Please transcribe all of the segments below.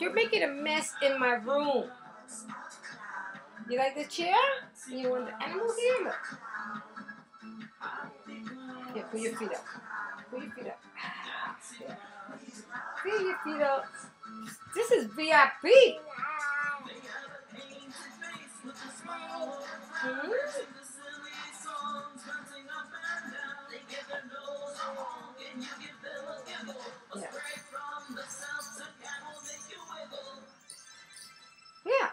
You're making a mess in my room. You like the chair? You want the animal here? Look. Here, put your feet up. Put your feet up. Yeah. Put your feet up. This is VIP. Hmm? Yeah.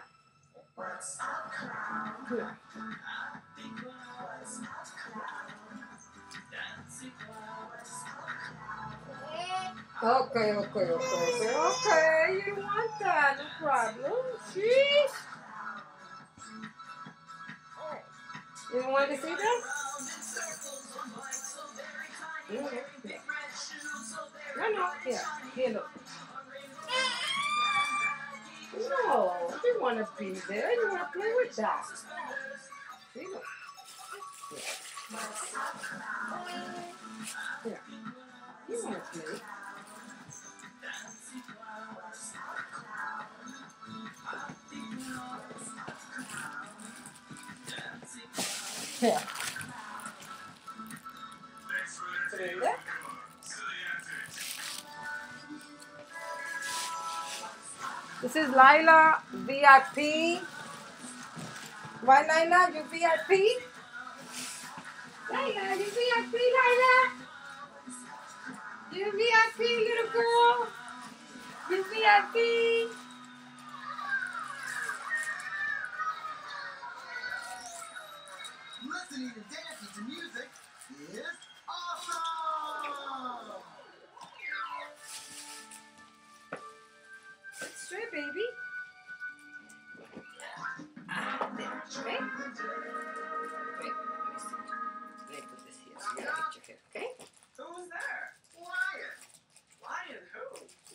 Yeah. Okay. You don't want that, no problem. See? You don't want to see that? Yeah. No. Here. Here, look. No, you didn't want to be there. You want to play with that. See, look. Yeah. You want to play. Here. Put it in there. This is Lila, VIP. Why, Lila? You VIP? Lila, you VIP, Lila? You VIP, little girl? You VIP? Listening and dancing to music is awesome! Straight, baby. There, okay? Wait, let me see. Let me put this here so you gotta get your hair, okay? Who's there? Lion! Lion who?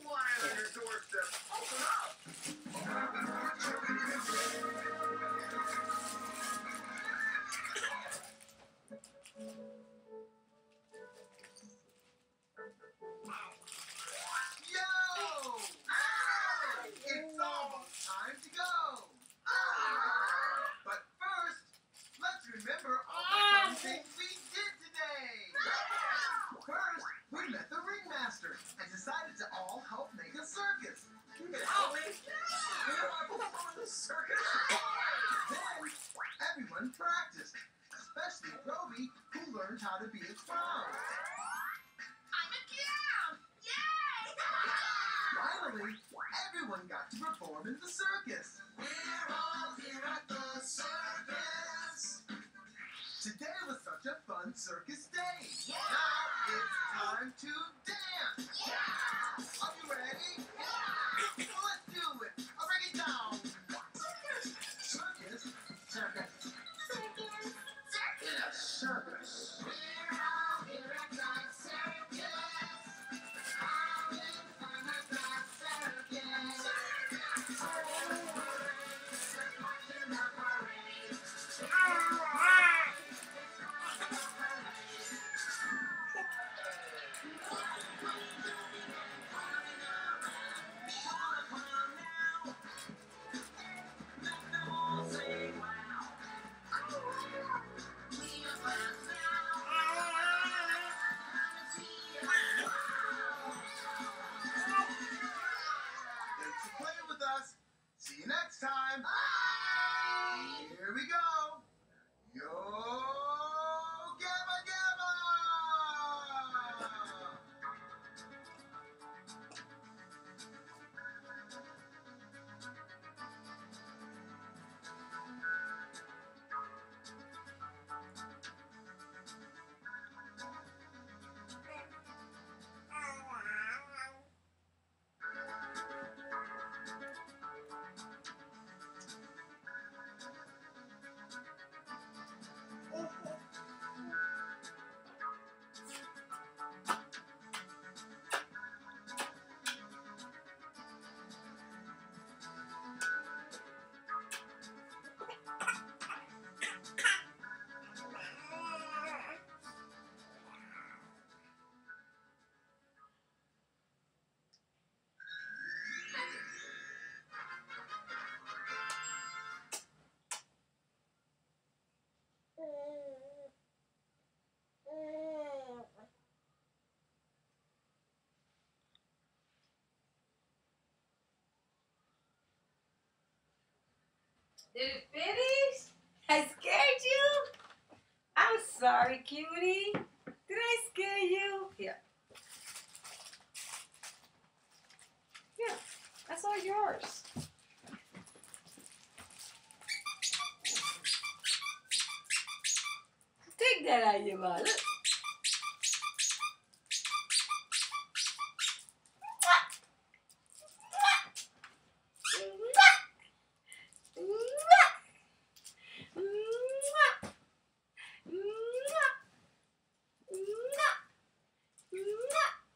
Lion on your doorstep. Open up! Yo! It's almost time to go! But first, let's remember all the fun things we did today! First, we met the ringmaster and decided to all help make a circus. You can help me? You know I belong in the circus? Then, everyone practiced, especially Roby, who learned how to be a clown. I'm a clown! Yay! Finally, everyone got to perform in the circus. We're all here at the circus. Today was such a fun circus day. Yeah. Now it's time to dance. Yeah. Are you ready? Yeah. Well, let's do it. I'll break it down. Circus. Circus. Circus. Circus. Circus. We're all here at the circus. Having fun at the circus. Watching the parade. Did it finish? I scared you? I'm sorry, cutie. Did I scare you? Here. Yeah, that's all yours. Take that out of your mouth. Look.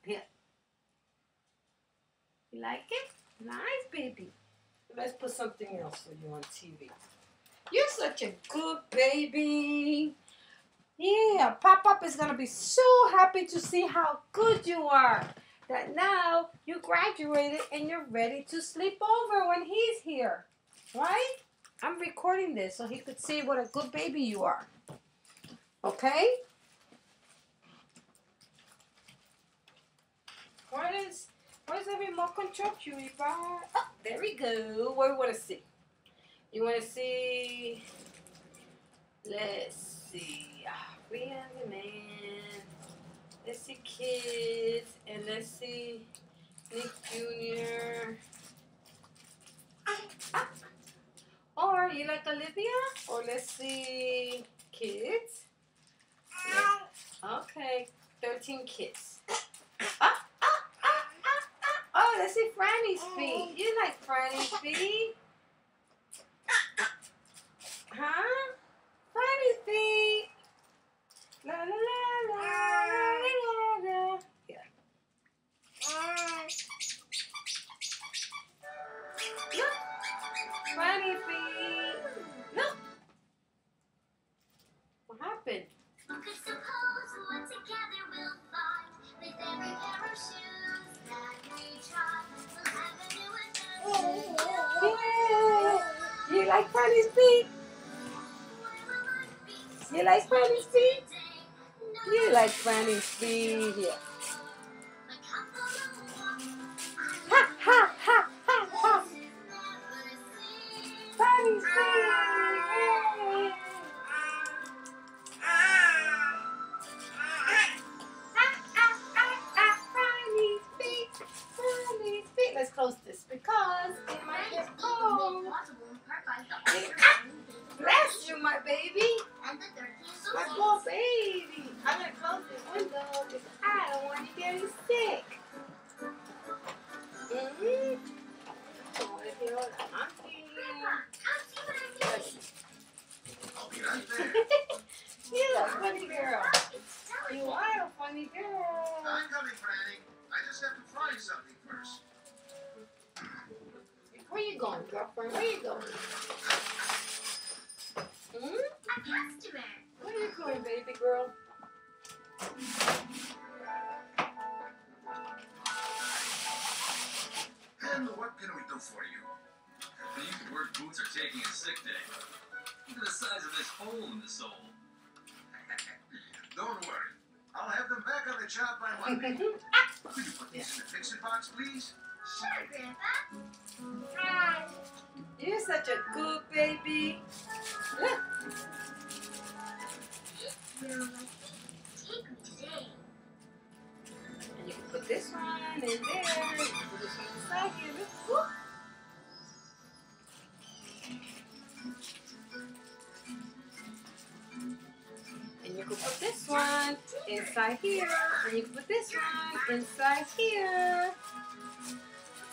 Here. You like it? Nice, baby. Let's put something else for you on TV. You're such a good baby. Yeah, Pop-Up is going to be so happy to see how good you are. That now you graduated and you're ready to sleep over when he's here. Right? I'm recording this so he could see what a good baby you are. Okay? Where's the remote control, cutie pie? Oh, there we go. What do you want to see? You want to see... Let's see. We have the man. Let's see kids. And let's see Nick Jr. Or you like Olivia? Or let's see kids. Okay. 13 kids. Oh, let's see Franny's feet. You like Franny's feet? Huh? Franny's feet. La la la la la la la. Yeah. Look. Franny's feet. Look. What happened? Okay, suppose what together we'll find. With every pair of shoes that we try, we'll have a new adventure. Yeah. You like Franny's feet? You like Franny's feet? You like Franny's feet? Yeah. Ha ha ha ha ha. Franny's feet. Let's close this because it might get cold. Bless you, my baby. My poor baby. I'm going to close this window because I don't want you getting sick. I want to hear all that auntie. I'll be right there. You're a funny girl. You are a funny girl. I'm coming, Franny. I just have to find something first. Where you going, girlfriend? Where you going? A customer. Where you going, baby girl? And what can we do for you? These work boots are taking a sick day. Look at the size of this hole in the sole. Don't worry. I'll have them back on the job by Monday. Could you put these in the fix-it box, please? Sure, Grandpa. You're such a good baby. Look. You're like, take me today. And you can put this one in there. You can put this one inside here. Look. And you can put this one inside here. And you can put this one inside here.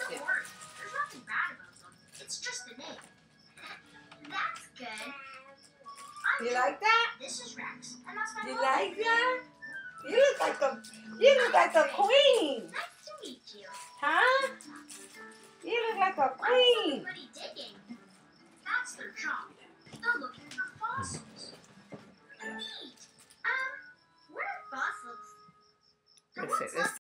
Don't worry. There's nothing bad about them. It's just the name. That's good. You like that? This is Rex. And that's my You mom. like that? You look like a queen.